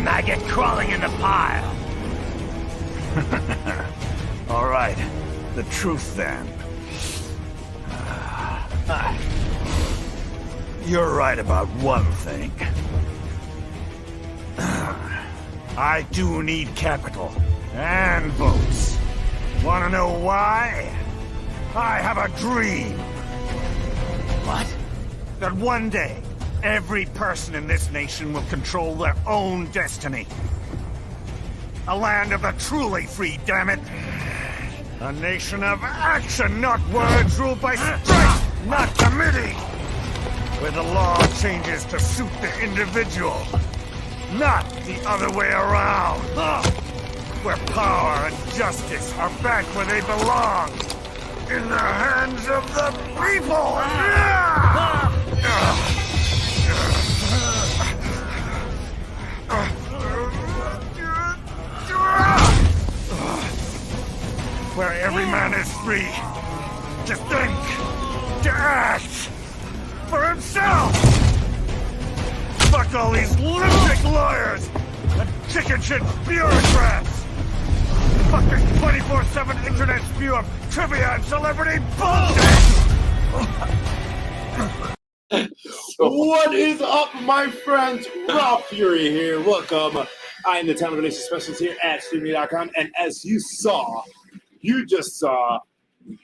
maggot crawling in the pile. All right, the truth then. You're right about one thing. I do need capital and votes. Wanna know why? I have a dream. What? That one day, every person in this nation will control their own destiny. A land of the truly free, damn it. A nation of action, not words, ruled by strength, not committee. Where the law changes to suit the individual, not the other way around. Where power and justice are back where they belong. In the hands of the people! Where every man is free to think, to act for himself! Fuck all these lunatic lawyers and chicken shit bureaucrats! Fuck this 24/7 internet spew of trivia and celebrity bullshit! What is up, my friends? Rob Fury here. Welcome. I am the talent relations specialist here at Streamily.com, and as you just saw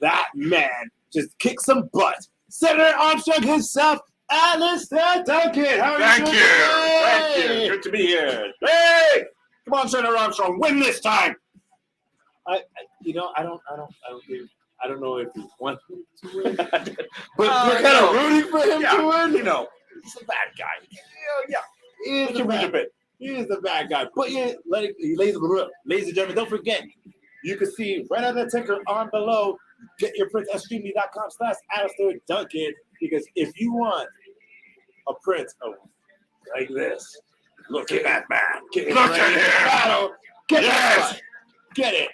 that man just kick some butt. Senator Armstrong himself, Alastair Duncan. How are you doing? Thank you. Good to be here. Hey, come on, Senator Armstrong, win this time. I don't know if you want him to win, but we're kind of rooting for him to win. You know, he's a bad guy. He is the bad guy. He is the bad guy. But ladies and gentlemen, don't forget, you can see right on the ticker on below. Get your print at streamly.com/Alastair Duncan, because if you want a print of like this, Look at that man. get Look at him. Get Yes. it. Get it.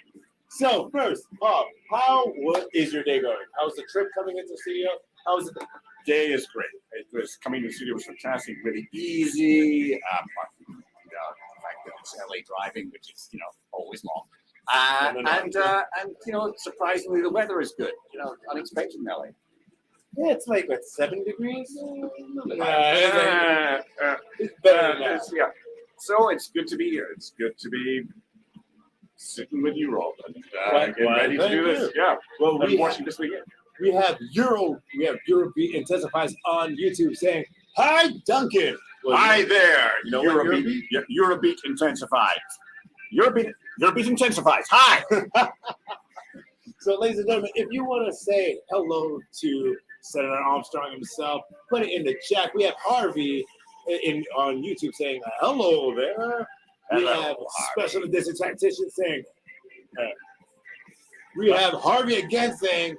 So first off, what is your day going? How's the trip coming into the studio? How's it? Day is great. It was coming to the studio was fantastic, really easy. The fact that it's LA driving, which is always long. And surprisingly, the weather is good. Unexpected in LA. Yeah, it's like 7 degrees. It's better than that. Yeah. So it's good to be here. It's good to be sitting with you, Rob, and getting ready to do this. Yeah. Well, I'm watching this weekend. We have Eurobeat Intensifies on YouTube saying, "Hi, Duncan." Well, Hi there. You know what Eurobeat? Eurobeat intensifies. Eurobeat intensifies. Hi. So, ladies and gentlemen, if you want to say hello to Senator Armstrong himself, put it in the chat. We have Harvey on YouTube saying, "Hello there." We have Special Edition Tactician saying, we have Harvey again saying,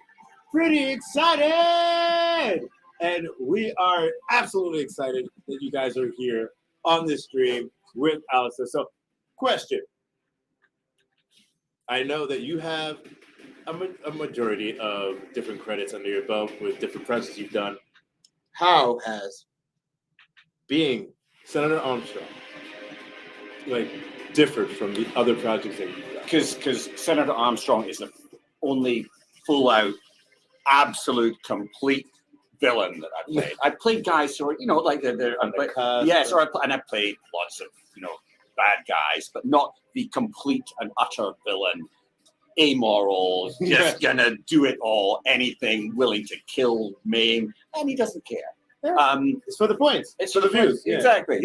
"Pretty excited." And we are absolutely excited that you guys are here on this stream with Alastair. So, question. I know that you have a majority of different credits under your belt with different projects you've done. How has being Senator Armstrong differed from the other projects that you've done? Because Senator Armstrong is the only full-out, absolute, complete villain that I played. I played guys who are, they're On the cusp. yes, and I played lots of, bad guys, but not the complete and utter villain, amoral, just gonna do it all, anything, willing to kill, maim, and he doesn't care. It's for the points. It's for the views, Yeah. exactly.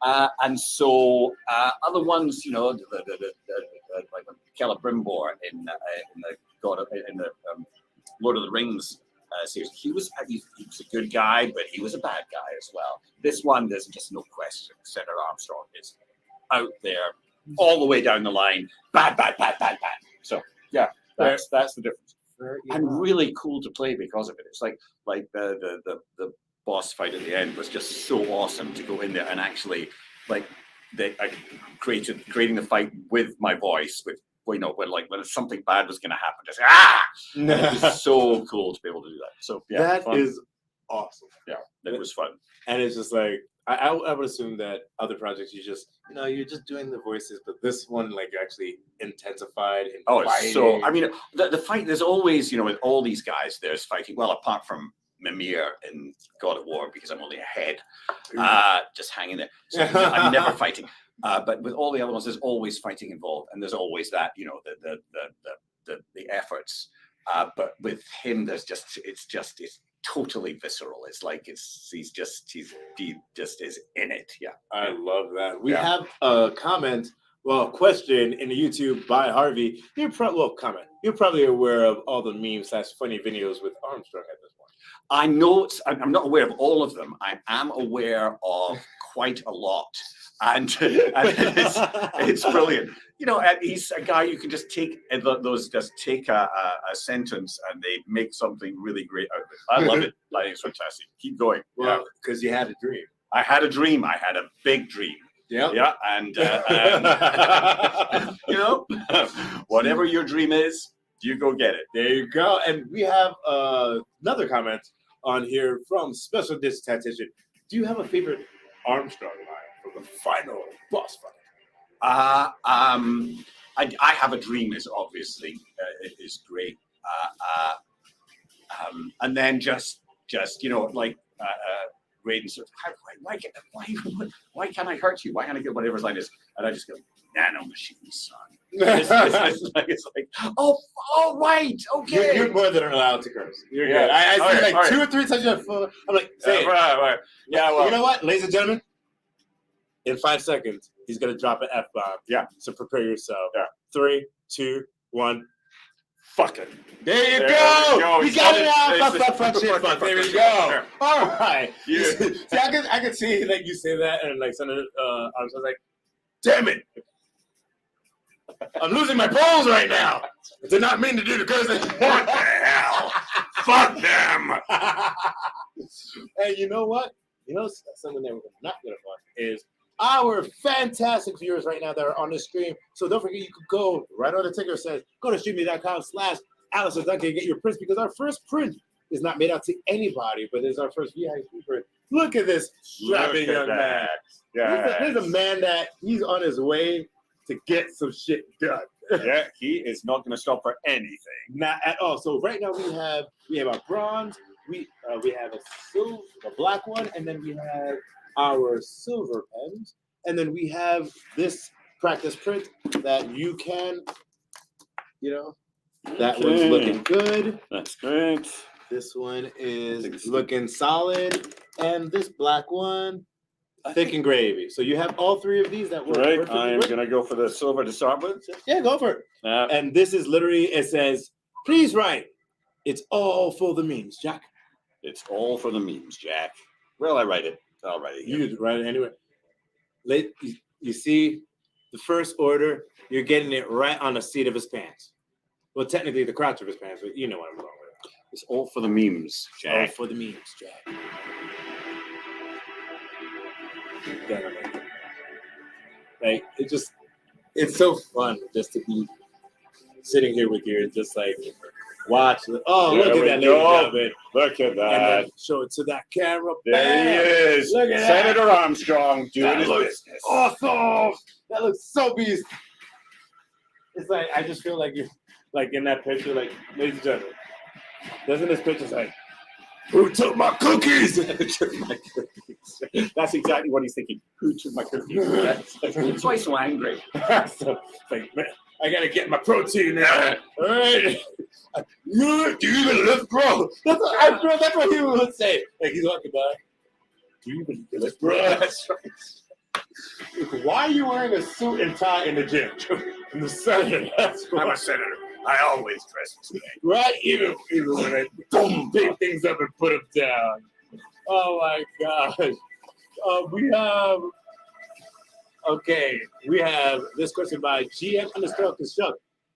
And so other ones, the like Celebrimbor in the Lord of the Rings series. He was a good guy, but he was a bad guy as well. This one, there's just no question. Senator Armstrong is out there, all the way down the line, bad. So yeah, that's the difference. And really cool to play because of it. It's like the boss fight at the end was just so awesome to go in there and actually creating the fight with my voice, with when something bad was going to happen, just it was so cool to be able to do that. So yeah, that is awesome. Yeah, it was fun. And it's just like I would assume that other projects you're just doing the voices, but this one like actually intensified. And Oh, so I mean, the fight. There's always, with all these guys, there's fighting. Well, apart from Mimir in God of War, because I'm only a head, just hanging there. So I'm never fighting. But with all the other ones, there's always fighting involved, and there's always that, the efforts. But with him, it's totally visceral. It's like he just is in it. Yeah, I love that. We have a question in the YouTube by Harvey. You're probably aware of all the memes / funny videos with Armstrong at this point. I know. I'm not aware of all of them. I am aware of quite a lot, and it's brilliant. He's a guy you can just take take a sentence and they make something really great out of it. I love it. Like, it's fantastic. Keep going. Well, because you had a dream. I had a dream. I had a big dream. Yeah. Yeah. And whatever your dream is, you go get it. There you go. And we have another comment on here from Special Dish Tactician. Do you have a favorite Armstrong line from the final boss fight? I have a dream is obviously is great. And then just Raiden says, why can't I hurt you? Why can't I get whatever his line is? And I just go, nano machine, son. It's like, oh, right, okay. You're more than allowed to curse. You're good. I see like 2 or 3 times. I'm like, say it. Right. Yeah, well. You know what, ladies and gentlemen? In 5 seconds, he's going to drop an F-bomb. Yeah. So prepare yourself. Yeah. 3, 2, 1. Fuck it. There you go. We got it out. Fuck, shit, fuck. There we go. All right. Yeah. See, I can see like you say that, and like some of I was like, damn it. I'm losing my balls right now. I did not mean to do the cursing. What the hell? Fuck them. And you know what? Something that we're not going to fuck is our fantastic viewers right now that are on the stream. So don't forget, you could go right on the ticker says, go to streamily.com/Alastair Duncan and get your prints, because our first print is not made out to anybody, but it's our first VIP print. Look at this strapping young man. Yeah. There's a man that he's on his way to get some shit done. Yeah, he is not going to stop for anything. Not at all. So right now we have our bronze, we have a black one, and then we have our silver pens, and then we have this practice print that you can, that one's looking good. That's great. This one is looking solid, and this black one, thick and gravy. So you have all 3 of these that work. Right. I am going to go for the silver to start with. Yeah, go for it. And this is literally, it says, please write, it's all for the memes, Jack. It's all for the memes, Jack. Well, I write it. I'll write it. You could write it anyway. You see the first order, you're getting it right on the seat of his pants. Well, technically the crotch of his pants, but you know what I'm going with. It's all for the memes, Jack. All for the memes, Jack. Like, it's so fun just to be sitting here with you and just like watch. Oh, look at that, ladies and gentlemen. Look at that. And then show it to that camera. There he is. Look at Senator that. Armstrong doing his business. Awesome. That looks so beast. It's like, I just feel like you're like in that picture, like, ladies and gentlemen. Doesn't this picture say, who took my cookies? Who took my cookies? That's exactly what he's thinking. Who took my cookies? That's why he's so angry. So, like, man, I gotta get my protein now. All right. Do you even lift, bro? That's what he would say. Like, he's walking by. Do you even lift, bro? That's right. Look, why are you wearing a suit and tie in the gym? In the Senate. I'm a senator. I always dress this way. Right? Even when I pick things up and put them down. Oh my gosh. We have this question by GM_construct.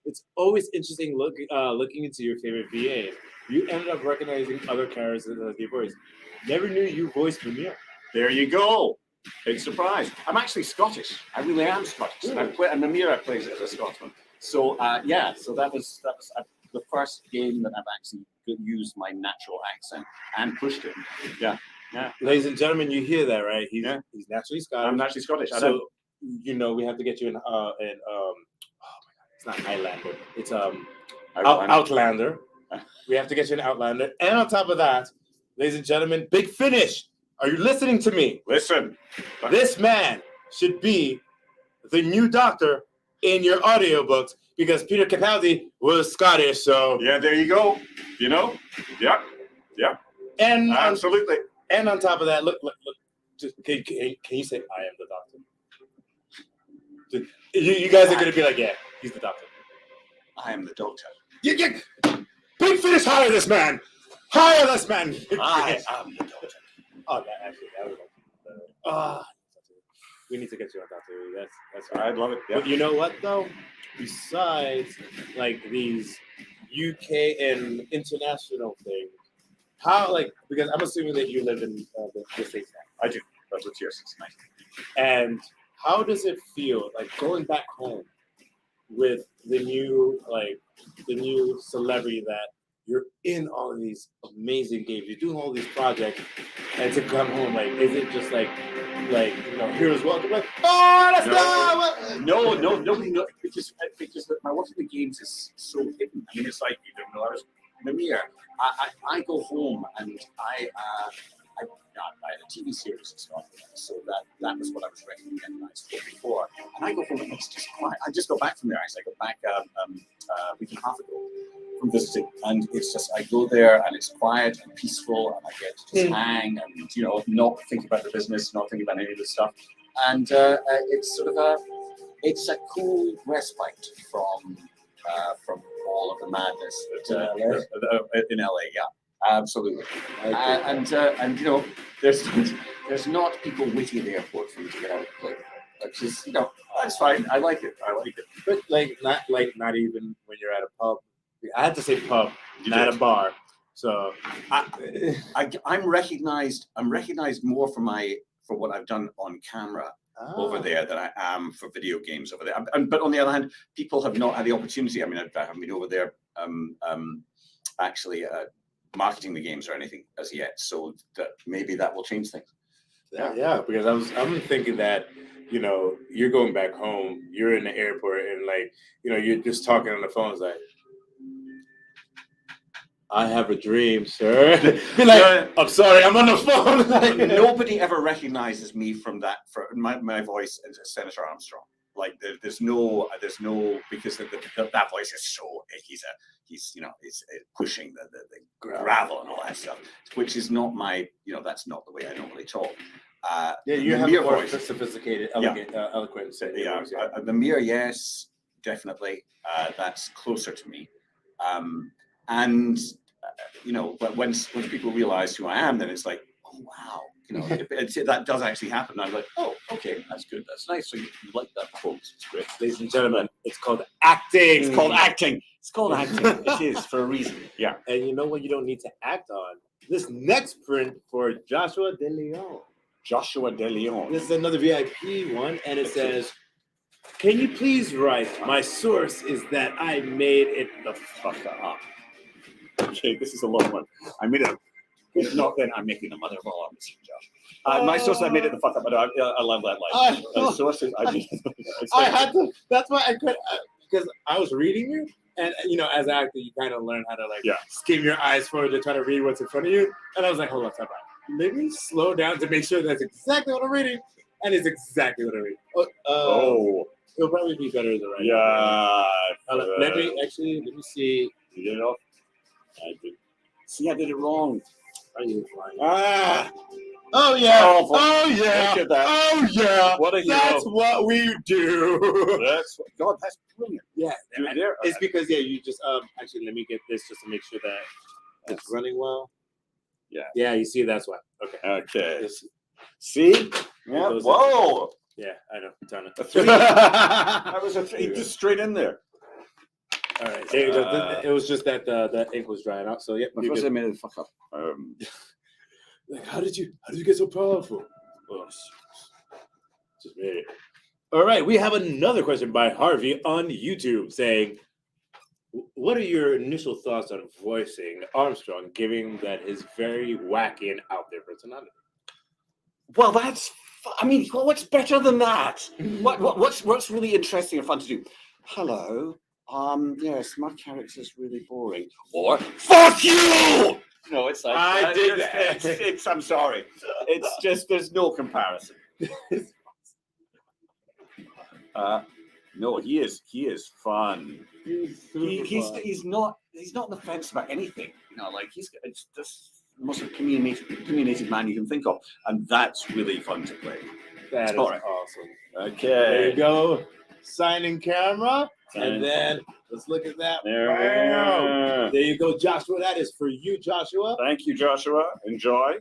It's always interesting looking into your favorite VA. You ended up recognizing other characters as your voice. Never knew you voiced Mimir. There you go. Big surprise. I'm actually Scottish. I really am Scottish. And Mimir plays as a Scotsman. So so that was the first game that I've actually used my natural accent and pushed it. Yeah. Yeah. Ladies and gentlemen, you hear that, right? He's Yeah. he's naturally Scottish. I'm naturally Scottish. So we have to get you in oh my god, it's not Highlander. It's Outlander. We have to get you an Outlander. And on top of that, ladies and gentlemen, big finish. Are you listening to me? Listen. This man should be the new Doctor in your audiobooks because Peter Capaldi was Scottish. So Yeah, there you go. You know? Yeah. Yeah. and Absolutely. and on top of that, look. Just, can you say I am the Doctor? You guys are gonna be like, yeah, he's the Doctor. I am the Doctor. Big finish, hire this man. Hire this man. I am the Doctor. Oh, that was we need to get you on Doctor. That's right. I'd love it. Yeah. But you know what though? Besides like these UK and international things, how because I'm assuming that you live in the States now. I do. That's what's yours. It's nice. And how does it feel like going back home with the new celebrity that you're in all of these amazing games, you're doing all these projects, and to come home, is it just heroes welcome? Like, oh, that's No, nobody knows because my work in the games is so hidden. I mean, it's like you don't know. I was Mimir. I go home and I had a TV series and stuff, so that was what I was recognized for before. And I go home and it's just quiet. I just go back from there. I got back a week and a half ago from visiting, and it's just I go there and it's quiet and peaceful, and I get to just hang and not think about the business, not think about any of this stuff, and it's sort of a cool respite from all of the madness in LA. Yeah. Absolutely, and there's not people waiting at the airport for you to get out of the plane, which is that's fine. I like it. But not even when you're at a pub. I had to say pub, not a bar. So I'm recognized. I'm recognized more for what I've done on camera over there than I am for video games over there. But on the other hand, people have not had the opportunity. I mean, I haven't been over there actually. Marketing the games or anything as yet, so that maybe that will change things. Yeah, because I'm thinking that you're going back home, you're in the airport, and you're just talking on the phone. It's like, I have a dream, sir. Be like, I'm sorry, I'm on the phone. Nobody ever recognizes me from my voice as Senator Armstrong. Like there's no because that voice is so he's pushing the gravel and all that stuff, which is not my that's not the way I normally talk. You have a more sophisticated, elegant, eloquent. The mere yes, definitely. That's closer to me, and but when people realize who I am, then it's like, oh wow. That does actually happen. I'm like, oh, okay, that's good. That's nice. So you like that performance. It's great. Ladies and gentlemen, it's called acting. It's called acting. It is for a reason. Yeah. And you know what you don't need to act on? This next print for Joshua De Leon. This is another VIP one, and it says, can you please write, my source is that I made it the fuck up. Okay, this is a long one. I made it. If not, then I'm making the mother of all armies, Josh. My source, I made it the fuck up, but I love that line. Sources, I made it. I had to. That's why I could, because I was reading you, and as an actor, you kind of learn how to skim your eyes forward to try to read what's in front of you. And I was like, hold on, stop by. Let me slow down to make sure that's exactly what I'm reading, and it's exactly what I'm reading. It'll probably be better than right. Yeah. Let me see. You did it off. I did. See, I did it wrong. Are you flying? Oh yeah! Oh yeah! Look at that. Oh yeah! What a hero. That's what we do. God, that's brilliant. Yeah, it's because you just actually let me get this just to make sure that it's running well. Yeah, you see that's why. Okay. See? Yeah. Whoa! Yeah, I know. Ton of. That was a 3. Just straight in there. All right, there you go. It was just that the ink was drying out. So yeah, I made it the fuck up. How did you get so powerful? Oh, just made it. All right, we have another question by Harvey on YouTube saying, "What are your initial thoughts on voicing Armstrong, given that his very wacky and out there personality?" Well, I mean, what's better than that? What's really interesting and fun to do? Hello. Yes, my character's really boring. Or fuck you! No, it's like I did that. It's I'm sorry. It's just there's no comparison. No, he is fun. He's not on the fence about anything. You know, like it's just the most opinionated man you can think of, and that's really fun to play. That is Alright. awesome. Okay. There you go. Signing camera. And then let's look at that. There you go, Joshua. That is for you, Joshua. Thank you, Joshua. Enjoy.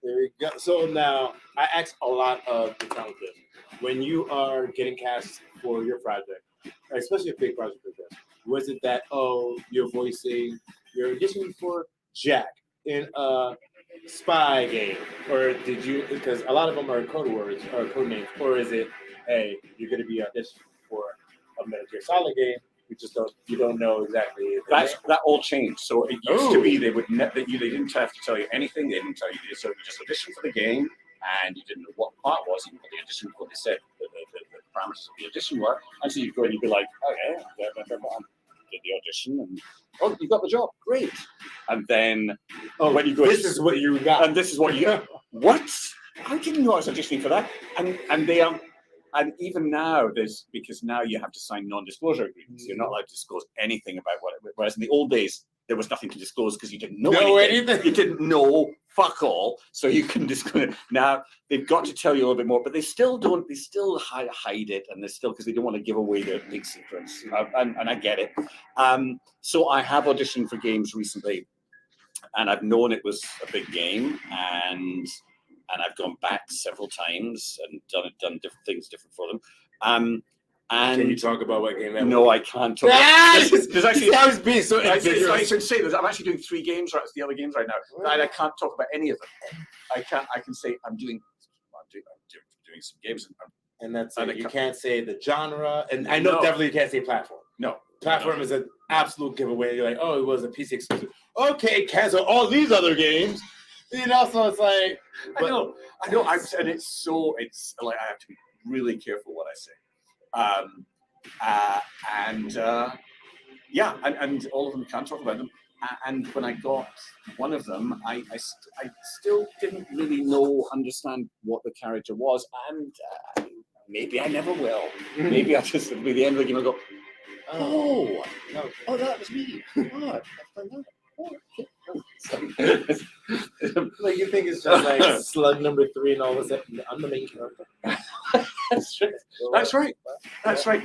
There you go. So now I ask a lot of the talented when you are getting cast for your project, especially a big project like this. Was it that you're auditioning for Jack in a spy game, or did you? Because a lot of them are code words or code names, or is it, hey, you're going to be auditioning for a Metal Gear Solid game? You don't know exactly. That all changed. So it used to be they didn't have to tell you anything. They didn't tell you. So you just auditioned for the game, and you didn't know what part was. You put the audition, what they said, the parameters of the audition were, and so you go and you'd be like, okay, did the audition, and you got the job, great. And then when you go, this is what you got, and this is what you what? I didn't know I was auditioning for that, and they And even now, because now you have to sign non-disclosure agreements. You're not allowed to disclose anything about what. Whereas in the old days, there was nothing to disclose because you didn't know anything. You didn't know fuck all, so you couldn't disclose. Now they've got to tell you a little bit more, but they still don't. They still hide it, and they still because they don't want to give away their big secrets. And I get it. So I have auditioned for games recently, and I've known it was a big game, and I've gone back several times and done different things for them. And can you talk about what game that was? No, I can't talk about there's actually I was being so it's insane. I'm actually doing 3 games the other games right now. And I can't talk about any of them. I can say I'm doing some games. And that's it. You can't say the genre. And I know definitely you can't say platform. No. Platform is an absolute giveaway. You're like, it was a PC exclusive. Okay, cancel all these other games. You know, so it's like I know. And it's like I have to be really careful what I say. And all of them can't talk about them. And when I got one of them, I still didn't really understand what the character was, and maybe I never will. Maybe I just at the end of the game I'll go, that was me. I've done that. Like you think it's just like slug number 3 and all of a sudden I'm the main character. That's right.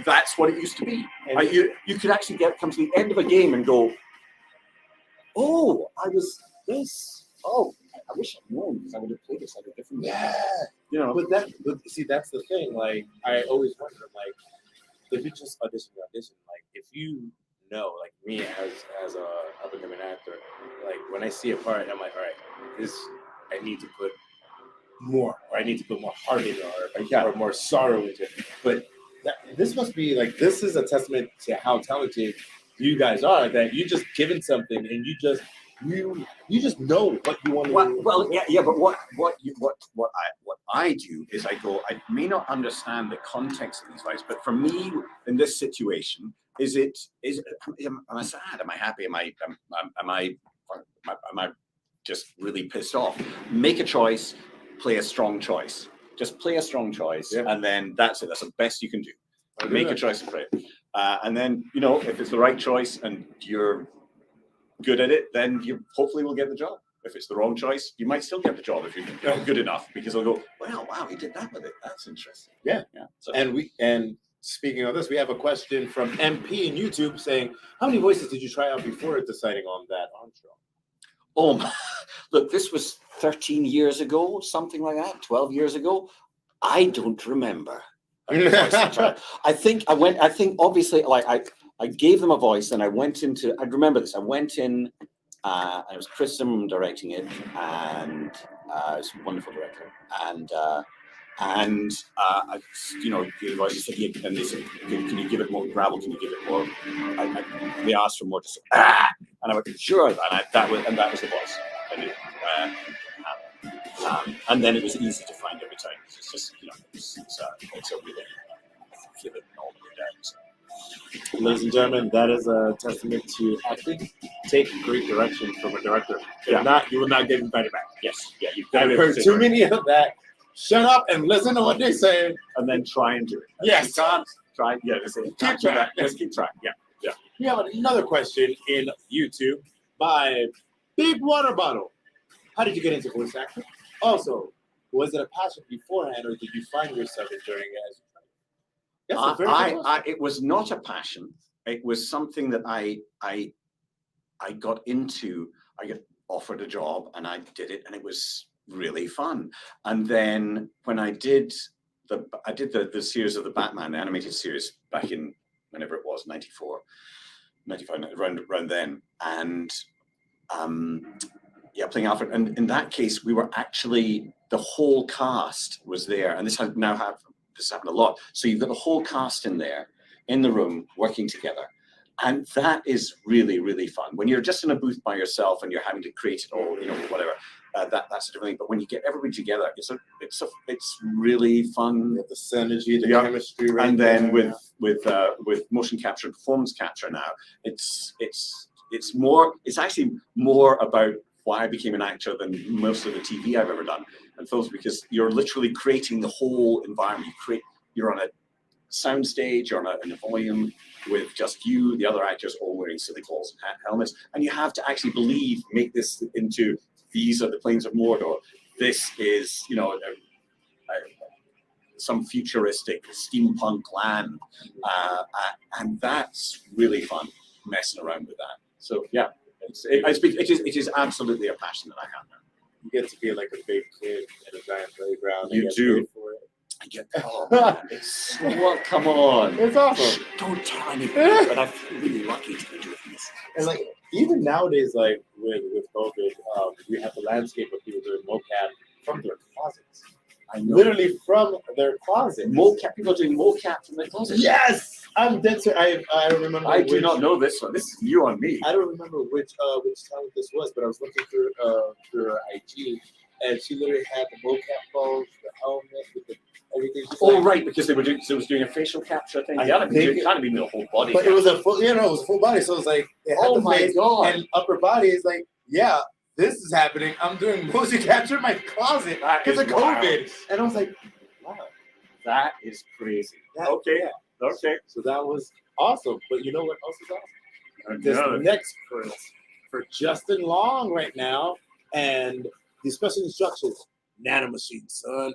That's what it used to be. You could actually come to the end of a game and go, I was this. I wish I'd known because I would have played this like a different game. Yeah. You know. But see, that's the thing. Like I always wonder, like, if you just audition, like if you know, like me as a up-and-coming actor, like when I see a part, I'm like, all right, I need to put more, or I need to put more heart into it, or more sorrow into it. But this must be like, this is a testament to how talented you guys are, that you just given something and you just know what you want to do. Well, yeah, but what I do is I go, I may not understand the context of these lives, but for me in this situation, am I sad? Am I happy? Am I just really pissed off? Make a choice, play a strong choice. Just play a strong choice, and then that's it. That's the best you can do. Make a choice and play it. And then, if it's the right choice and you're good at it, then you hopefully will get the job. If it's the wrong choice, you might still get the job if you're good enough, because they'll go, well, wow, he did that with it. That's interesting. Yeah. So, and speaking of this, we have a question from MP in YouTube saying, how many voices did you try out before deciding on that Armstrong? Look, this was 13 years ago, something like that, 12 years ago. I don't remember. I think obviously, like I gave them a voice, and I remember this. I went in, and it was Chris Zimmerman directing it, and it's a wonderful director. And I, the voice said, and they said, can you give it more gravel? Can you give it more? They asked for more, just and I went, sure. And that was the voice. And then it was easy to find every time. It's just, it's a really feel it all the way down. So. Ladies and gentlemen, that is a testament to acting. Take great direction from a director. If not, you will not get invited back. Yes, yeah, you've I've heard too many of that. Shut up and listen to what they say. And then try and do it. Yes. You can't try. Yeah, keep trying. Just keep trying. Yeah. We have another question in YouTube by Big Water Bottle. How did you get into voice acting? Also, was it a passion beforehand, or did you find yourself enjoying it as you tried? It was not a passion. It was something that I got into. I got offered a job, and I did it, and it was really fun. And then when I did the series of the Batman, the animated series, back in whenever it was, 94, 95, around then, and playing Alfred. And in that case, we were actually, the whole cast was there, and this happened a lot. So you've got the whole cast in there, in the room, working together. And that is really, really fun. When you're just in a booth by yourself and you're having to create it all, whatever, that's a different thing. But when you get everybody together, it's really fun. The synergy, the chemistry, right? And then with motion capture and performance capture now, it's actually more about why I became an actor than most of the TV I've ever done and films, because you're literally creating the whole environment. You're on a sound stage, you're on a volume with just you, the other actors all wearing silly balls and helmets, and you have to actually make this into, these are the plains of Mordor. This is, some futuristic steampunk land, and that's really fun messing around with that. So yeah, it is absolutely a passion that I have now. You get to be like a big kid in a giant playground. You do. I get that. Oh, man. What? Come on. It's awesome. Don't tell anybody, but I feel really lucky to be doing this. And like even nowadays, like with COVID, we have the landscape of people doing mocap from their closets. I know. Literally from their closet. Mocap. People doing mocap from their closet. Yes, I'm dead serious. I remember. I do not know this one. This is new on me. I don't remember which talent this was, but I was looking through her IG, and she literally had the mocap balls, the helmet, with the everything. Right, because it was doing a facial capture thing. It kind of been the whole body. But it was a full, it was a full body. So it was like it had the face and upper body is like, yeah, this is happening. I'm doing motion capture in my closet because of COVID, and I was like, wow, that is crazy. Okay. So that was awesome. But you know what else is awesome? This next verse for Justin Long right now, and the special instructions: nanomachine, son.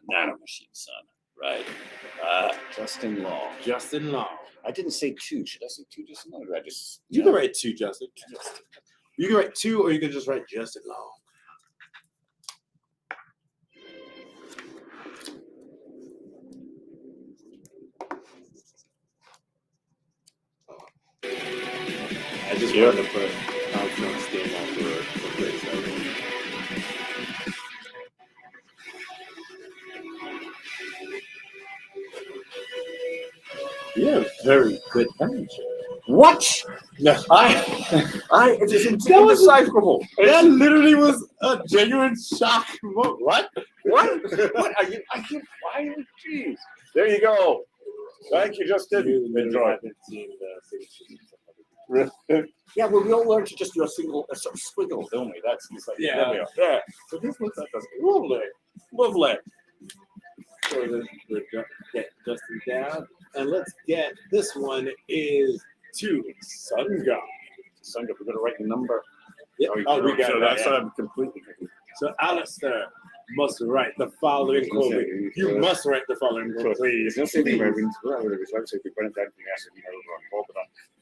Right. Justin Long. Justin Long. I didn't say two. Should I say two, Justin Long? Or I just. You can write two, Justin. You can write two, or you can just write Justin Long. I just wanted to put Armstrong's game on for place. You have very good energy. What? No, it is indecipherable. That literally was a genuine shock. What? What? Are you? Jeez. There you go. Thank you, Justin. Enjoy. Yeah, well, we all learn to just do a sort of squiggle, don't we? That's like, yeah. There we are. Yeah. So this looks like lovely. So we'll get Justin down, and let's get this one is to Sun God. Sun God, we're going to write the number. Yeah. We got it. That's completely. So Alastair must write the following quote. You must write the following quote. Please.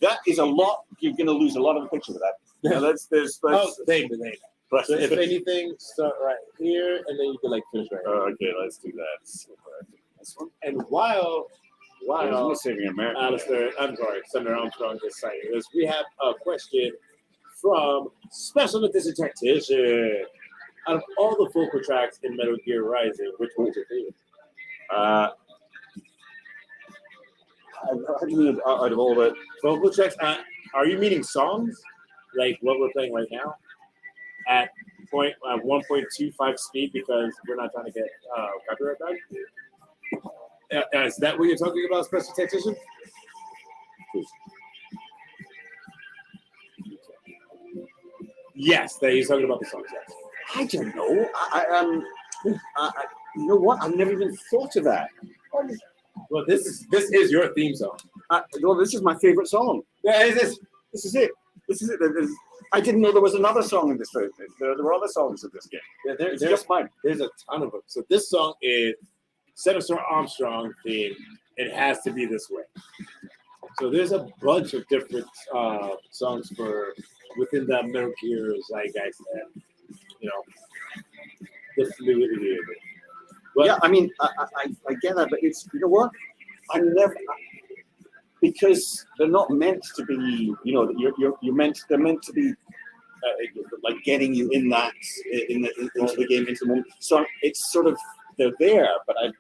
That is a lot. You're going to lose a lot of the picture with that. Yeah, Thank you. So if anything, start right here, and then you can finish right here. Okay, let's do that. This one. And while Alastair, I'm sorry, Senator Armstrong is citing this, we have a question from Special Edition Tactician. Out of all the vocal tracks in Metal Gear Rising, which one's your favorite? How do you mean out of all the vocal tracks? Are you meaning songs? Like what we're playing right now? 1.25 speed because we're not trying to get copyright back. Is that what you're talking about, special tactician? Yes, that he's talking about the songs. Yes. I don't know. You know what? I've never even thought of that. Well, this is your theme song. Well, this is my favorite song. Yeah, This is it. This is it. I didn't know there was another song in this. There were other songs in this game. Yeah, It's just mine. There's a ton of them. So this song is Senator Armstrong theme. It has to be this way. So there's a bunch of different songs for within the Metal Gear zeitgeist and the fluidity of it. But, Yeah, I mean, I get that, but it's, you know what? Because they're not meant to be, they're meant to be like getting you in that into the game, into the moment. So it's sort of, they're there, but I've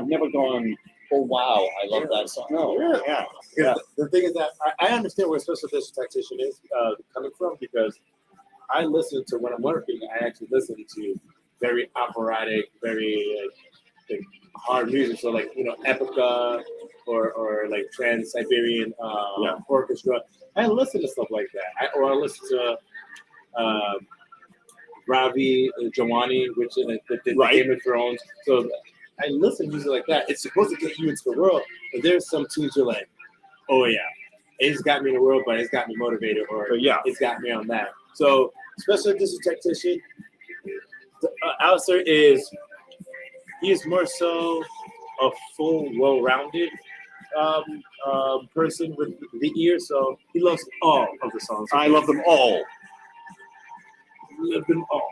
never gone, oh wow, I love that song. No, yeah. The thing is that I understand where special edition tactician is coming from, because I listen to, when I'm working, I actually listen to very operatic, very like hard music. So like, Epica or like Trans-Siberian Orchestra. I listen to stuff like that. I listen to Ravi Jawani, which did Game of Thrones. So I listen to music like that. It's supposed to get you into the world, but there's some tunes you're like, oh yeah, it's got me in the world, but it's got me motivated, or it's got me on that. So special edition tactician, Alastair is more so a full, well-rounded person with the ear. So he loves all of the songs. I love them all. Love them all.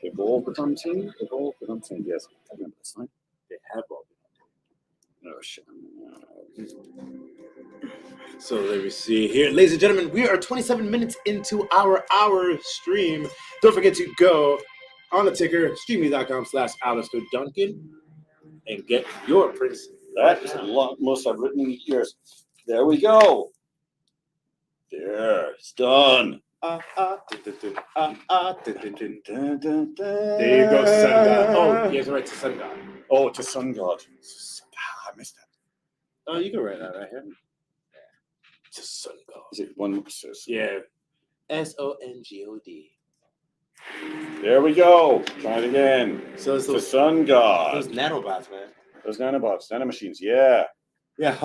They've all become team. Yes, I remember this line. They have all. Oh shit. So let me see here. Ladies and gentlemen, we are 27 minutes into our hour stream. Don't forget to go on the ticker, streamily.com/Alastair Duncan, and get your prints. That is the most I've written in years. There we go. There, it's done. There you go, Sun God. Oh, he has a right to Sun God. Oh, to Sun God. I missed that. Oh, you can write that right here. To Sun God. Is it one? Yeah. SONGOD. There we go. Try it again. So it's the Sun God. Those nanobots, man. Those nanobots, nanomachines. Yeah. Yeah.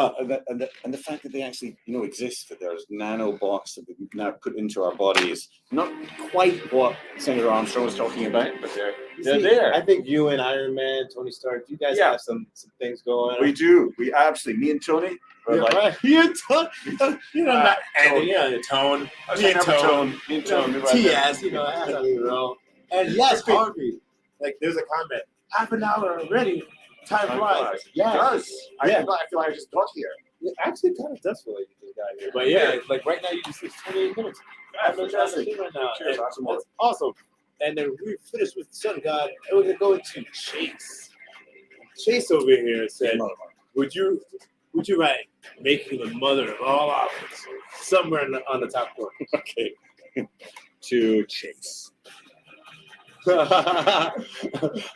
And the fact that they actually, exist, that there's nanobots that we now put into our bodies. Not quite what Senator Armstrong was talking about, but they're there. I think you and Iron Man, Tony Stark, you guys have some things going on. We do. We absolutely. Me and Tony. Right. You and Tone. Tone. Me and Tone. TS, that's how we roll. And yes, Harvey. Like, there's a comment. Half an hour already. Time flies. Yeah. It does. I feel like I just got here. It actually kind of does feel like you just got here. But yeah, like right now you just did 28 minutes. Yeah, fantastic. Right now. Cheers, that's awesome. And then we finished with Sun God, and we're gonna go into Chase. Chase over here said, "Would you write making the mother of all options somewhere on the top corner?" Okay. To Chase.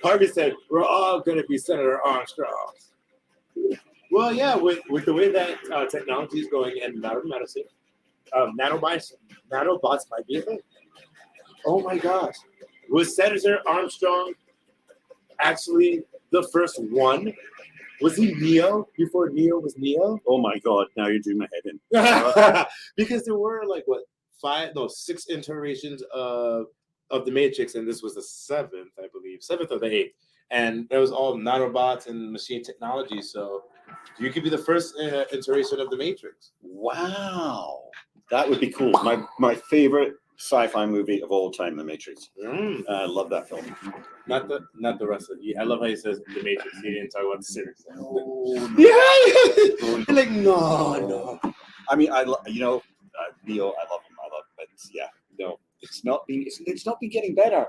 Harvey said, "We're all going to be Senator Armstrong." Well, yeah, with the way that technology is going in modern medicine, nanobots might be a thing. Oh my gosh. Was Senator Armstrong actually the first one? Was he Neo before Neo was Neo? Oh my God, now you're doing my head in. Because there were 6 iterations of the Matrix, and this was the 7th, I believe. 7th or the 8th. And it was all nanobots and machine technology, so you could be the first iteration of the Matrix. Wow. That would be cool. My favorite sci-fi movie of all time, The Matrix. I love that film. Not the rest of it. I love how he says The Matrix. He didn't talk about the series. Yeah. Like, no. I mean, Neo, I love him. But yeah, no. It's not been getting better.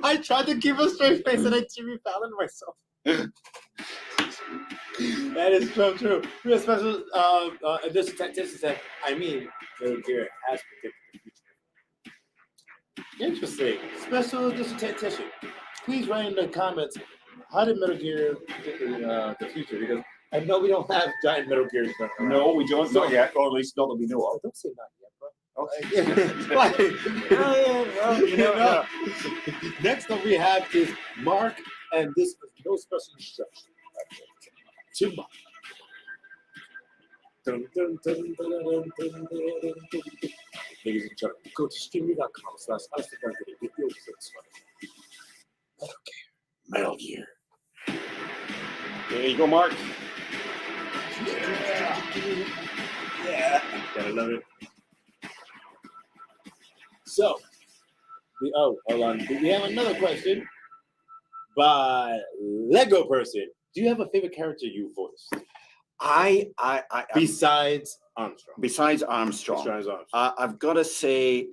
I tried to keep a straight face and I Jimmy Fallon myself. That is so true. We have special edition tactician said, I mean, Metal Gear has predicted the future. Interesting. Special edition tactician. Please write in the comments, how did Metal Gear predict the future? Because I know we don't have giant Metal Gears. No, we don't. Not yet, or at least not that we know of. Don't say not yet, bro. Next up we have is Mark, and this is no special instruction. To Mark. Dun, dun, dun, dun, dun, dun, dun, dun, dun. Ladies and gentlemen, go to streamily.com/Alastair to get your fix. Metal Gear. There you go, Mark. Yeah. Gotta love it. So, hold on. We have another question by Lego Person. Do you have a favorite character you voiced? Besides Armstrong. Besides Armstrong. I've got to say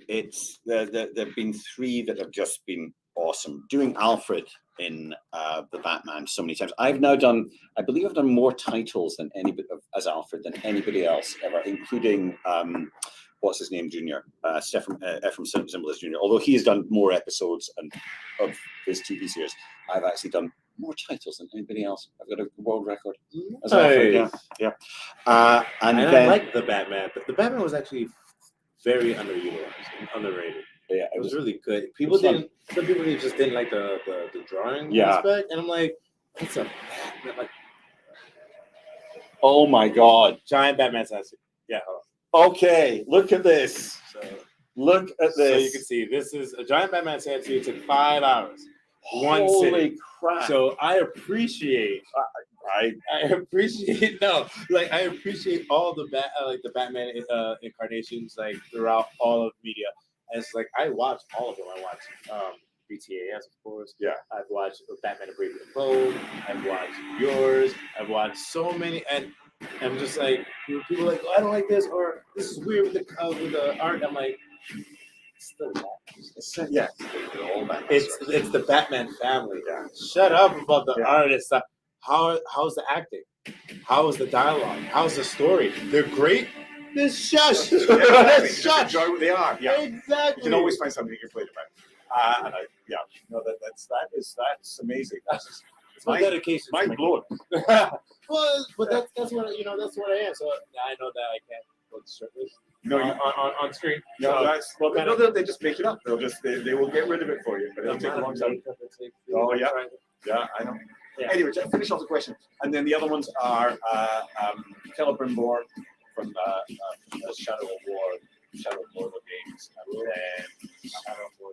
there've been three that have just been awesome. Doing Alfred in the Batman so many times. I believe I've done more titles than anybody as Alfred than anybody else ever, including what's his name, Jr. Ephraim Zimbalist Jr. Although he has done more episodes of his TV series, I've actually done more titles than anybody else. I've got a world record as Alfred. Yeah. And then, I like the Batman, but the Batman was actually very underutilized and underrated. Yeah, it was really good. Some people just didn't like the drawing aspect, and I'm like, it's a Batman. Like, oh my God, giant Batman sassy. Yeah. Okay, look at this. Look at this. So you can see this is a giant Batman tattoo. It took 5 hours. Holy crap! So I appreciate. I appreciate all the the Batman incarnations like throughout all of media. And it's like I watch all of them. I watch BTAS, of course. Yeah. I've watched Batman and Brave and the Bold. I've watched yours. I've watched so many, and I'm just like people are like, oh, I don't like this, or this is weird with the art. I'm like, it's the Batman. It's the Batman family. Yeah. Shut up about the art and stuff. How's the acting? How is the dialogue? How's the story? They're great. This shush. Shush. Enjoy what they are. Yeah, exactly. You can always find something you can play about. That's amazing. It's my dedication. Mind blowing. Well, but that's what that's what I am. So I know that I can't go shirtless. No, on screen. No, they just make it up. They will get rid of it for you, but it'll take a long time. Oh yeah, yeah, I know. Yeah. Anyway, to finish off the question, and then the other ones are Celebrimbor from Shadow of War games, and then Shadow of War.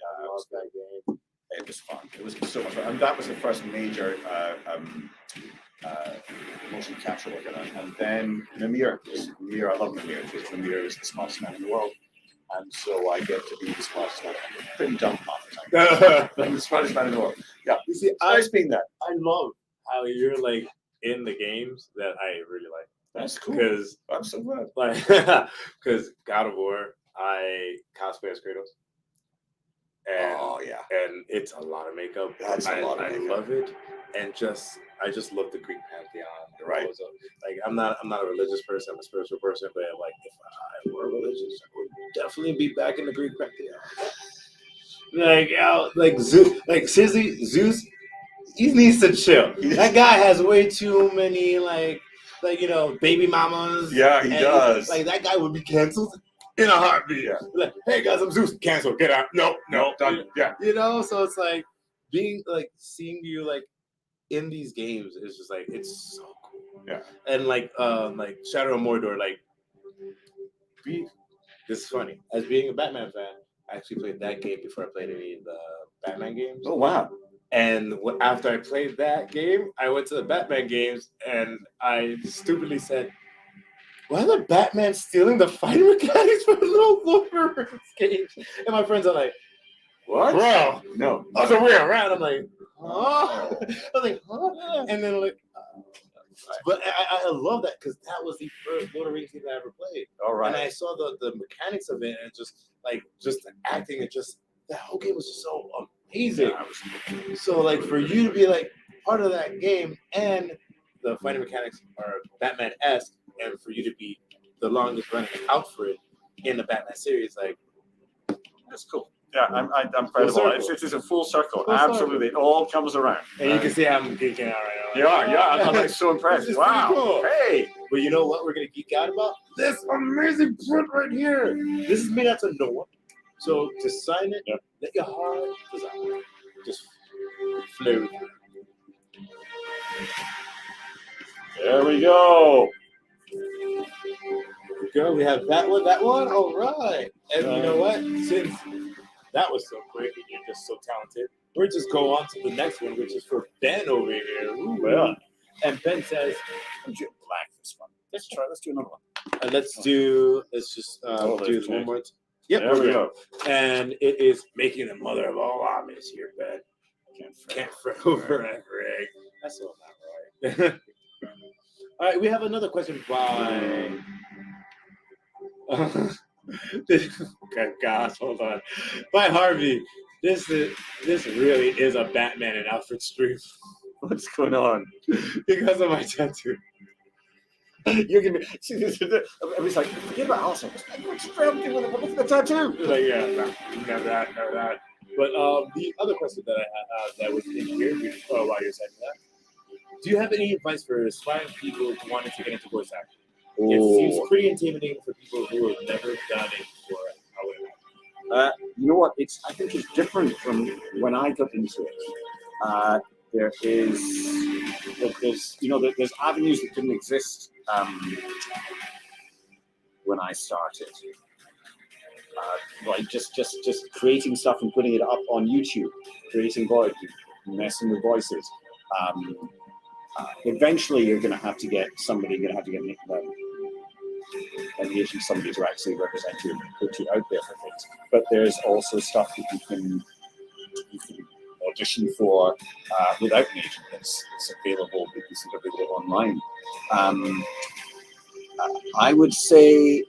I love that game. It was fun. It was so much fun, and that was the first major motion capture work. And then Mimir. I love Mimir because Mimir is the smartest man in the world, and so I get to be the smartest man. I'm pretty dumb half the time. I'm the smartest man in the world. Yeah, you see, I've been that. I love how you're like in the games that I really like. That's cool. Because I'm so glad. Because God of War, I cosplay as Kratos. And, and it's a lot of makeup. That's a lot of makeup. I love it, and I just love the Greek pantheon. Right. Like I'm not a religious person. I'm a spiritual person, but like if I were religious, I would definitely be back in the Greek pantheon. Like Zeus. Like seriously, Zeus. He needs to chill. That guy has way too many baby mamas. Yeah, he does. Like that guy would be canceled in a heartbeat. Yeah. Like, hey guys, I'm Zeus. Cancel. Get out. No, done. Yeah. So it's like seeing you like in these games is just like it's so cool. Yeah. And like Shadow of Mordor, this is funny. As being a Batman fan, I actually played that game before I played any of the Batman games. Oh wow. And after I played that game, I went to the Batman games and I stupidly said, why are the Batman stealing the fighting mechanics from the little Lord of the Rings games? And my friends are like, what? Bro. No. So we're around. I'm like, huh? I'm like, huh? And then but I love that because that was the first Lord of the Rings game I ever played. All right. And I saw the mechanics of it and just the acting and just that whole game was just so amazing. So for you to be like part of that game and the fighting mechanics are Batman-esque, and for you to be the longest running Alfred in the Batman series, like That's cool. Yeah, I'm proud of all that. It's a full circle. Full Absolutely, circle. it all comes around. and you can see I'm geeking out right now. You are, yeah. I'm like so impressed. This is Wow. pretty cool. Hey. But you know what we're gonna geek out about? This amazing print right here. This is made out of Noah. So to sign it, let your heart desire. Just flow. There we go. Girl, we have that one. All right. And you know what? Since that was so quick and you're just so talented, we'll just go on to the next one, which is for Ben over here. Ooh, Well. and Ben says, I'm doing black this one. Let's do another one. let's just do one more. Yep, There we go. And it is making the mother of all armies here, Ben. Can't fret over it, Rick. That's so not right. All right, we have another question by. Okay, gosh, hold on. By Harvey, this really is a Batman and Alfred stream. What's going on? Because of my tattoo. You're gonna be. Everybody's like, forget about Alastair. What's with the tattoo? Like, yeah, never that. But the other question that I had that was in here while you're saying that, do you have any advice for aspiring people who wanted to get into voice acting? It seems pretty intimidating for people who have never done it before. However, You know what? I think it's different from when I got into it. There's avenues that didn't exist when I started. Like just creating stuff and putting it up on YouTube, creating voice, messing with voices. Eventually, you're going to have to get somebody. You're going to have to get somebody to actually represent you and put you out there for things. But there's also stuff that you can audition for without an agent. It's available. It's available online. I would say,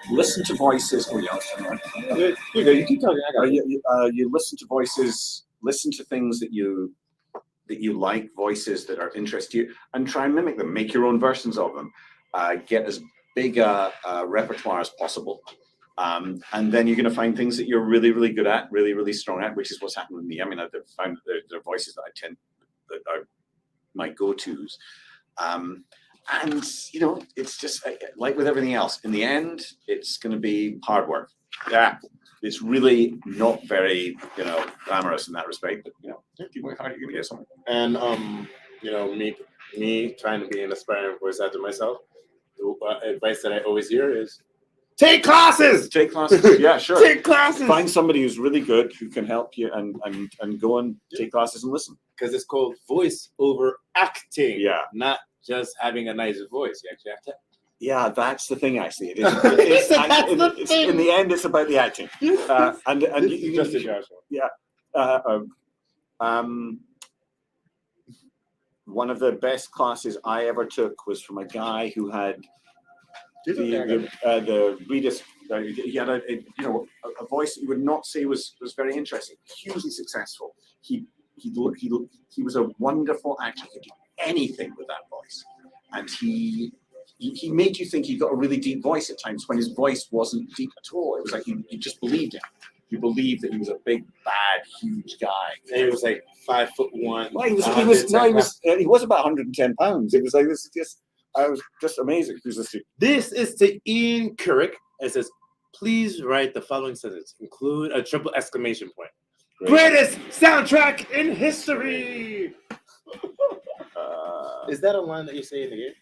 listen to voices. Oh yeah, you keep talking. I got it. You listen to voices. Listen to things that you like, voices that are interest you, and try and mimic them. Make your own versions of them. Get as big a repertoire as possible, and then you're going to find things that you're really, really good at, really, really strong at, which is what's happened with me. I mean, I've found that there are voices that that are my go-tos. And it's just like with everything else. In the end, it's going to be hard work. Yeah, it's really not very glamorous in that respect. But if you work hard, you're going to get something. And me trying to be an aspiring voice actor myself, the advice that I always hear is take classes. Take classes. Yeah, sure. Take classes. Find somebody who's really good who can help you, and go and take classes and listen. Because it's called voice over acting. Yeah, not just having a nice voice. You actually have to. Yeah, that's the thing. Actually, it is. In the end, it's about the acting. And you just Joshua. Yeah. One of the best classes I ever took was from a guy who had the readers. He had a voice you would not say was very interesting, hugely successful. He was a wonderful actor. He could do anything with that voice, and he made you think he got a really deep voice at times when his voice wasn't deep at all. It was like you just believed him. You believed that he was a big, bad, huge guy. And he was like 5'1". Well, he was about 110 pounds. It was like I was just amazing. This is to Ian Couric. It says, please write the following sentence. Include a triple exclamation point. Greatest soundtrack in history. Is that a line that you say in the game?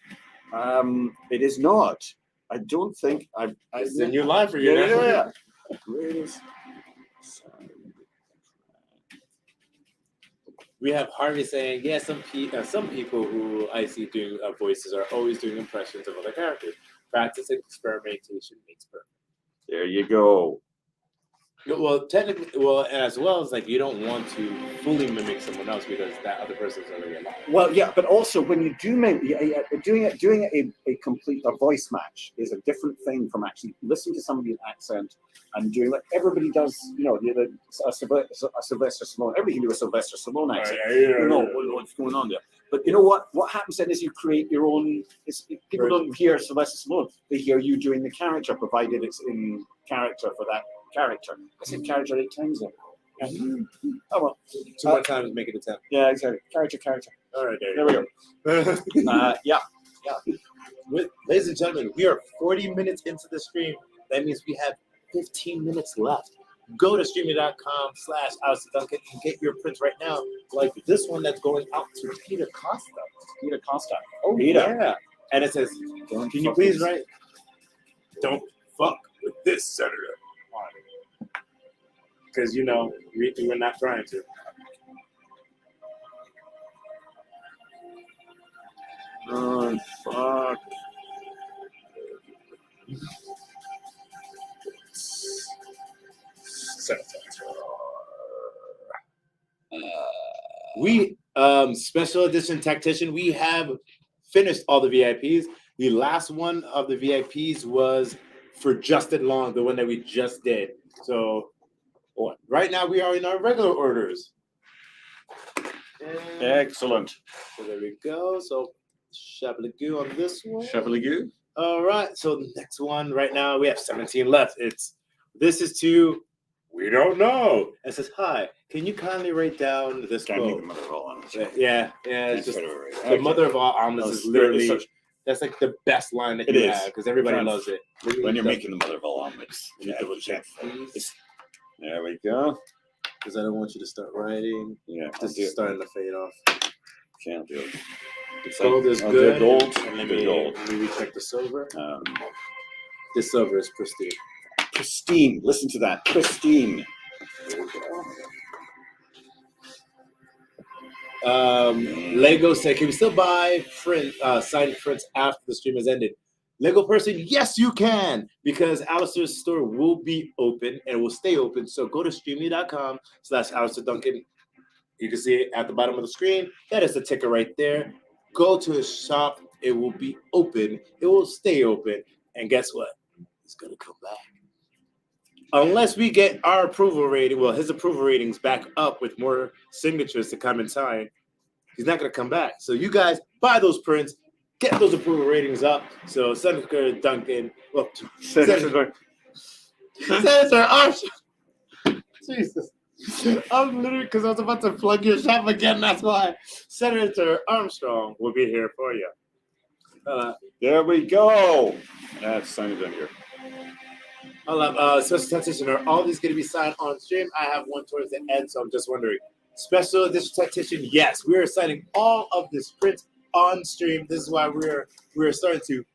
It is not. I don't think I've. It's a new line for you. Yeah. Greatest. We have Harvey saying, yeah, some people who I see doing voices are always doing impressions of other characters. Practice and experimentation makes perfect. There you go. Well, technically, as well as like you don't want to fully mimic someone else because that other person's already alive. Well, yeah, but also when you do doing a complete voice match is a different thing from actually listening to somebody's accent and doing like everybody does. A Sylvester Stallone. Everybody can do a Sylvester Stallone accent. what's going on there. But you know what happens then is you create your own. People don't hear Sylvester Stallone; they hear you doing the character, provided it's in character for that character. I said character 8 times then. Yeah. Oh well, 2 more times make it a 10. yeah, exactly. Character. All right, There we go. Yeah. Ladies and gentlemen, we are 40 minutes into the stream. That means we have 15 minutes left. Go to streamily.com/Alastair Duncan and get your prints right now, like this one that's going out to Peter Costa. Peter Costa. Oh, Peter. yeah. And it says, can you please write, don't fuck with this senator. Because, you know, we're not trying to. Oh, fuck. We special edition tactician, we have finished all the VIPs. The last one of the VIPs was for Justin Long, the one that we just did. So right now we are in our regular orders. And Excellent. so there we go. So Shabalagoo on this one. Chevalier. All right. So the next one right now we have 17 left. This is to we don't know. It says, hi, can you kindly write down this quote? Yeah. It's just the mother of all omelets is literally that's like the best line that you have because everybody loves it. When you're making the mother of all omelets, you need to double check. There we go. Because I don't want you to start writing. Yeah, just starting to fade off. Can't do it. Gold is good. Gold. And let me recheck the silver. This silver is pristine. Pristine. Listen to that. Pristine. Lego said, can we still buy signed prints after the stream has ended? Lego person, yes, you can, because Alastair's store will be open and will stay open. So go to streamily.com/Alastair Duncan. You can see it at the bottom of the screen. That is the ticker right there. Go to his shop. It will be open. It will stay open. And guess what? It's going to come back. Unless we get our approval rating, well, his approval ratings back up with more signatures to come and sign, he's not going to come back. So you guys buy those prints. Get those approval ratings up. So Senator Duncan, well, Senator Armstrong. Jesus. I'm literally, because I was about to plug your shop again, that's why. Senator Armstrong will be here for you. There we go. That's signed in here. Special tactician, are all these going to be signed on stream? I have one towards the end, so I'm just wondering. Special edition tactician, yes. We are signing all of this prints on stream. This is why we're starting to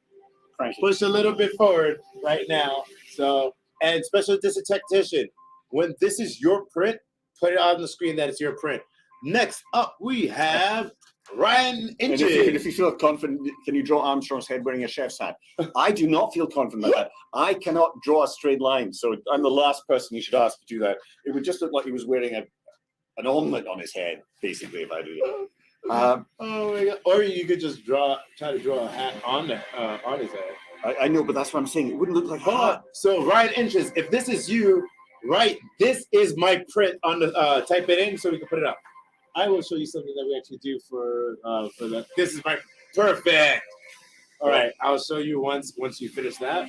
push a little bit forward right now. So, and special edition tactician, when this is your print, put it on the screen that it's your print. Next up, we have Ryan Inches. If you feel confident, can you draw Armstrong's head wearing a chef's hat? I do not feel confident about that. I cannot draw a straight line, so I'm the last person you should ask to do that. It would just look like he was wearing an omelet on his head, basically, if I do that. Oh my God. Or you could just try to draw a hat on his head. I know, but that's what I'm saying. It wouldn't look like hat. So Ryan Inches, if this is you, right, this is my print on the type it in so we can put it up. I will show you something that we actually do for that. This is my perfect. All right, I'll show you once you finish that.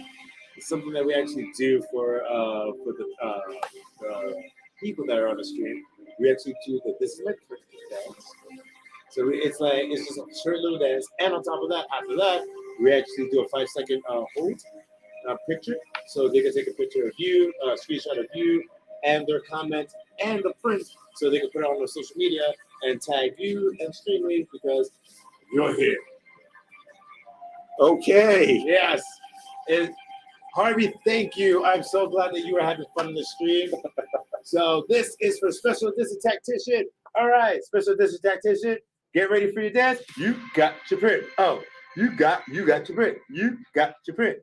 It's something that we actually do for the people that are on the stream. We actually do that. This is my perfect dance. So it's just a short little dance, and on top of that, after that, we actually do a 5-second hold picture, so they can take a picture of you, a screenshot of you, and their comment and the print, so they can put it on their social media and tag you and Streamily because you're here. Okay. Yes. And Harvey, thank you. I'm so glad that you were having fun in the stream. So this is for Special Edition Tactician. All right, Special Edition Tactician, get ready for your dance. You got your print. Oh, you got your print. You got your print.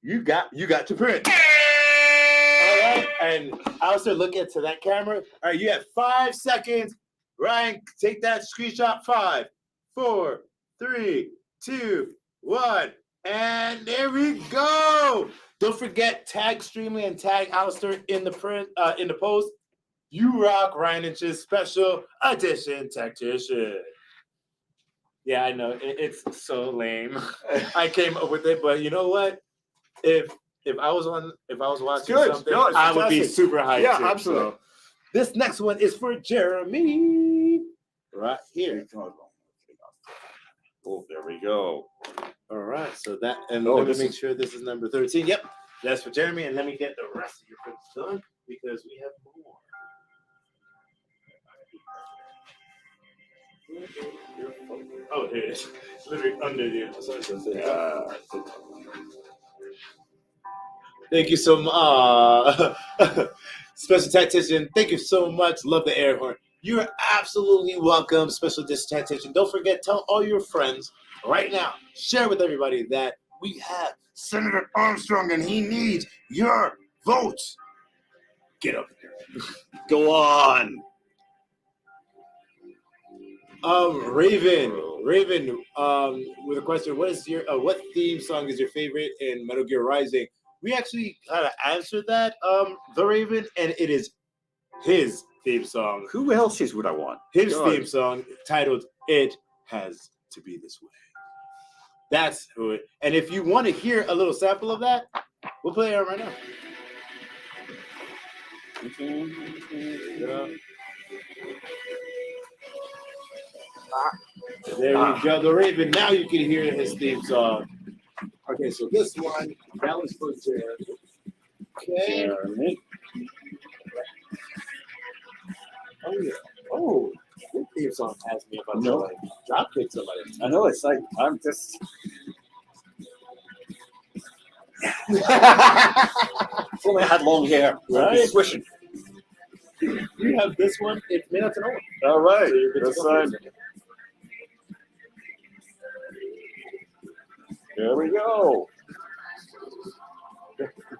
You got your print. All right, and Alastair, look into that camera. All right, you have 5 seconds. Ryan, take that screenshot. 5, 4, 3, 2, 1, and there we go. Don't forget, tag Streamily and tag Alastair in the print in the post. You rock, Ryan Inches, Special Edition Tactician. Yeah, I know it's so lame. I came up with it, but you know what? If I was watching good. something, No, it's I would be fantastic. super hyped. Yeah, too. absolutely. So, this next one is for Jeremy, right here. Oh, there we go. All right, so that and Oh, let me this make is- sure this is number 13. Yep, that's for Jeremy, and let me get the rest of your picks done because we have more. Oh, here it is. It's literally under the Thank you so much. Special tactician, thank you so much. Love the air horn. You're absolutely welcome, special tactician. Don't forget, tell all your friends right now. Share with everybody that we have Senator Armstrong and he needs your votes. Get up here. Go on. Raven, with a question. What is your what theme song is your favorite in Metal Gear Rising? We actually kind of answered that, the Raven, and it is his theme song. Who else's would I want? His God. theme song titled "It Has to Be This Way." That's who it. And if you want to hear a little sample of that, we'll play it right now. Yeah. There we go, the Raven. Now you can hear his theme song. Okay, so this one, that was for Jeremy. Okay. Jeremy. Oh yeah. Oh, this theme song has me about No. to like drop kick somebody. I know it's like I'm just. If only I had long hair. I'd be Right? swishing. You have this one. It's made out to no one. All right. So you're good to This go. time. There we go.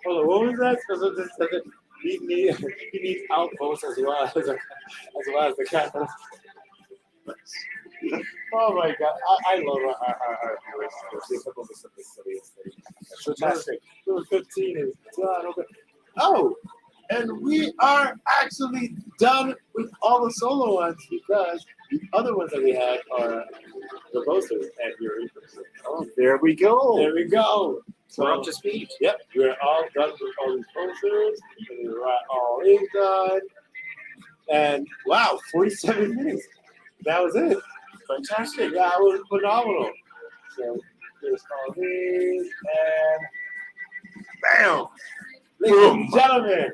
Hold on, what was that? Because it just said that he needs outposts as well as the camera. Oh my god, I love our viewers. They come up with some of the silliest things. Fantastic. Number 15 is done. Okay. Oh, and we are actually done with all the solo ones because the other ones that we had are the posters and your reapers. Oh, there we go. There we go. So We're up to speed. Yep, we're all done with all these posters. And we're all is done. And wow, 47 minutes. That was it. Fantastic. That was phenomenal. So there's all these and bam! Ladies and gentlemen.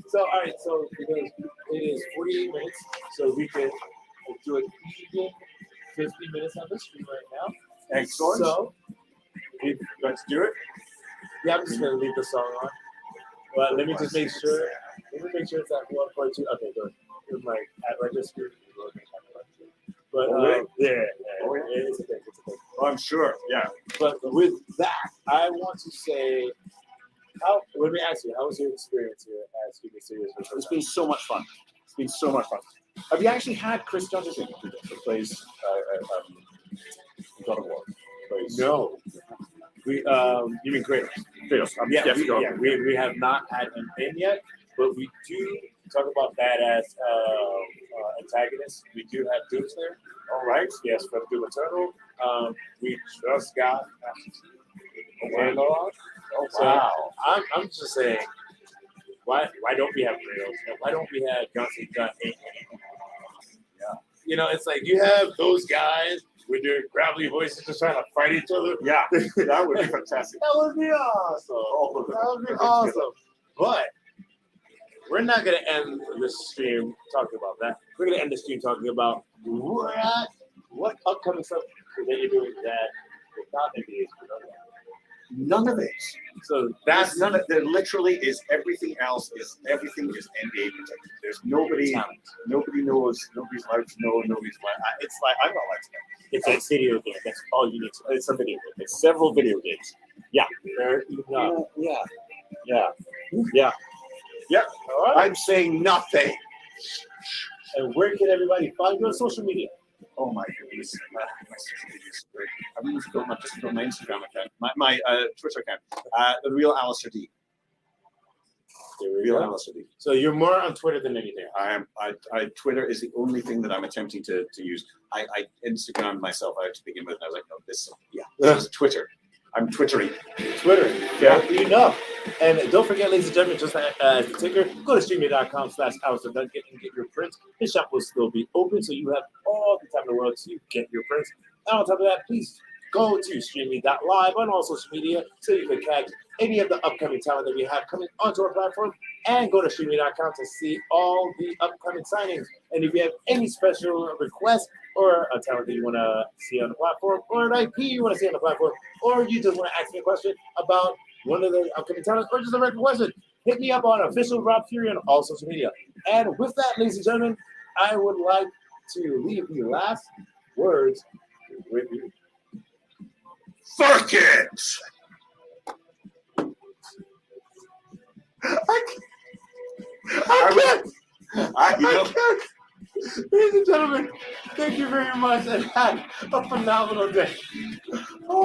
So all right, so because it is 48 minutes, so we can do an even 50 minutes on the stream right now. Excellent. So let's do it. Yeah, I'm just gonna leave the song on. But let me just make sure. Let me make sure it's at 1.2. Okay, good. It's like at register. But yeah, Oh, yeah. it's a thing. It's a thing. Oh, I'm sure. Yeah. But with that, I want to say, let me ask you, how was your experience here at Studio Series? It's been so much fun. It's been so much fun. Have you actually had Chris Duncan who plays God of War? Plays, No. We you mean Kratos? Kratos. We have not had him in yet, but we do talk about badass antagonists. We do have Doomslayer. All right, yes, from Doom Eternal. We just got Warlord. Oh, So wow. I'm just saying, why don't we have Kratos? And why don't we have Johnson Gun 8? Yeah. You know, it's like you have those guys with their gravelly voices just trying to fight each other. Yeah, that would be fantastic. That would be awesome. That would be awesome. But we're not going to end this stream talking about that. We're going to end the stream talking about what upcoming stuff that you're doing that is not NBA. None of it. So That's that's none of there literally is everything else is everything is NBA protected. There's nobody nobody knows, nobody's allowed to know, nobody's allowed. It's like I'm not allowed to know. it's a video game. That's all you need to know. It's a video game. It's several video games. Yeah. Yeah. All right. I'm saying nothing. And where can everybody find you on social media? Oh my goodness. My social media is great. I'm just going my Instagram account, my Twitter account, the real Alastair D. There we Real go. Alastair. So you're more on Twitter than anything. I Twitter is the only thing that I'm attempting to use. I Instagrammed myself out to begin with, and I was like, no, this is Twitter. I'm Twittering. Twitter, fair enough. And don't forget, ladies and gentlemen, just as the ticker, go to streamily.com/Alastair Duncan and get your prints. The shop will still be open, so you have all the time in the world to get your prints. And on top of that, please go to streamily.live on all social media so you can catch any of the upcoming talent that we have coming onto our platform, and go to streamily.com to see all the upcoming signings. And if you have any special requests or a talent that you want to see on the platform, or an IP you want to see on the platform, or you just want to ask me a question about one of the upcoming talents, or just a regular question, hit me up on official Rob Fury on all social media. And with that, ladies and gentlemen, I would like to leave the last words with you. Fuck it! I can't. Ladies and gentlemen, thank you very much, and have a phenomenal day.